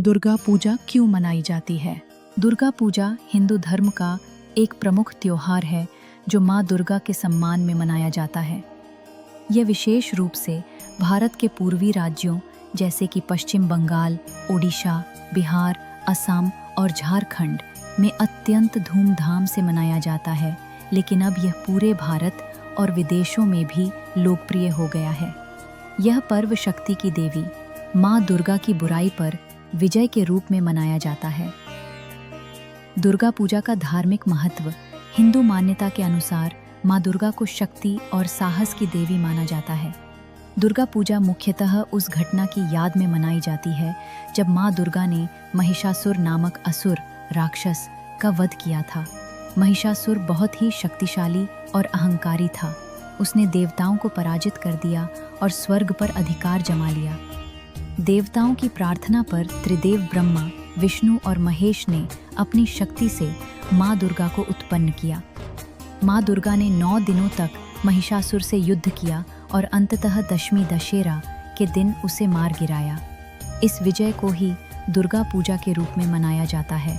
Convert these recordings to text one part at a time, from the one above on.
दुर्गा पूजा क्यों मनाई जाती है? दुर्गा पूजा हिंदू धर्म का एक प्रमुख त्योहार है जो माँ दुर्गा के सम्मान में मनाया जाता है। यह विशेष रूप से भारत के पूर्वी राज्यों जैसे कि पश्चिम बंगाल, ओडिशा, बिहार, असम और झारखंड में अत्यंत धूमधाम से मनाया जाता है, लेकिन अब यह पूरे भारत और विदेशों में भी लोकप्रिय हो गया है। यह पर्व शक्ति की देवी माँ दुर्गा की बुराई पर विजय के रूप में मनाया जाता है। दुर्गा पूजा का धार्मिक महत्व। हिंदू मान्यता के अनुसार माँ दुर्गा को शक्ति और साहस की देवी माना जाता है। दुर्गा पूजा मुख्यतः उस घटना की याद में मनाई जाती है जब माँ दुर्गा ने महिषासुर नामक असुर राक्षस का वध किया था। महिषासुर बहुत ही शक्तिशाली और अहंकारी था। उसने देवताओं को पराजित कर दिया और स्वर्ग पर अधिकार जमा लिया। देवताओं की प्रार्थना पर त्रिदेव ब्रह्मा, विष्णु और महेश ने अपनी शक्ति से माँ दुर्गा को उत्पन्न किया। माँ दुर्गा ने 9 दिनों तक महिषासुर से युद्ध किया और अंततः दशमी दशहरा के दिन उसे मार गिराया। इस विजय को ही दुर्गा पूजा के रूप में मनाया जाता है।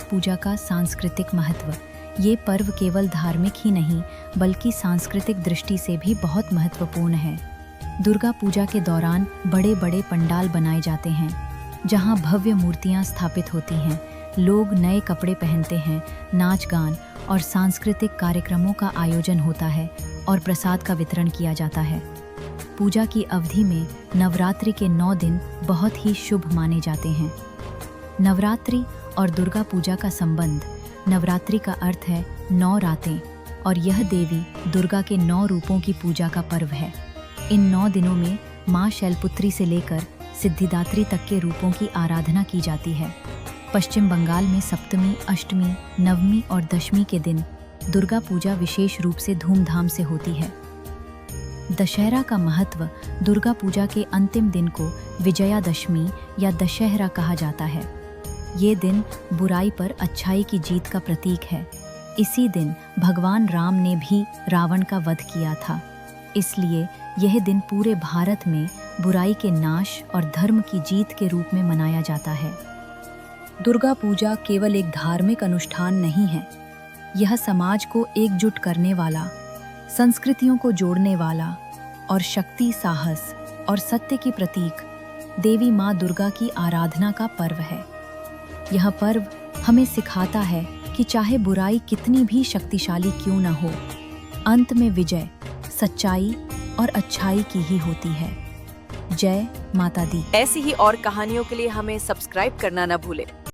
पूजा का सांस्कृतिक महत्व। ये पर्व केवल धार्मिक ही नहीं बल्कि सांस्कृतिक दृष्टि से भी बहुत महत्वपूर्ण है। दुर्गा पूजा के दौरान बड़े बड़े पंडाल बनाए जाते हैं जहां भव्य मूर्तियां स्थापित होती हैं। लोग नए कपड़े पहनते हैं, नाच गान और सांस्कृतिक कार्यक्रमों का आयोजन होता है और प्रसाद का वितरण किया जाता है। पूजा की अवधि में नवरात्रि के 9 दिन बहुत ही शुभ माने जाते हैं। नवरात्रि और दुर्गा पूजा का संबंध। नवरात्रि का अर्थ है 9 रातें और यह देवी दुर्गा के 9 रूपों की पूजा का पर्व है। इन 9 दिनों में माँ शैलपुत्री से लेकर सिद्धिदात्री तक के रूपों की आराधना की जाती है। पश्चिम बंगाल में सप्तमी, अष्टमी, नवमी और दशमी के दिन दुर्गा पूजा विशेष रूप से धूमधाम से होती है। दशहरा का महत्व। दुर्गा पूजा के अंतिम दिन को विजयादशमी या दशहरा कहा जाता है। ये दिन बुराई पर अच्छाई की जीत का प्रतीक है। इसी दिन भगवान राम ने भी रावण का वध किया था। इसलिए यह दिन पूरे भारत में बुराई के नाश और धर्म की जीत के रूप में मनाया जाता है। दुर्गा पूजा केवल एक धार्मिक अनुष्ठान नहीं है, यह समाज को एकजुट करने वाला, संस्कृतियों को जोड़ने वाला और शक्ति, साहस और सत्य की प्रतीक देवी माँ दुर्गा की आराधना का पर्व है। यह पर्व हमें सिखाता है कि चाहे बुराई कितनी भी शक्तिशाली क्यों न हो, अंत में विजय सच्चाई और अच्छाई की ही होती है। जय माता दी। ऐसी ही और कहानियों के लिए हमें सब्सक्राइब करना न भूलें।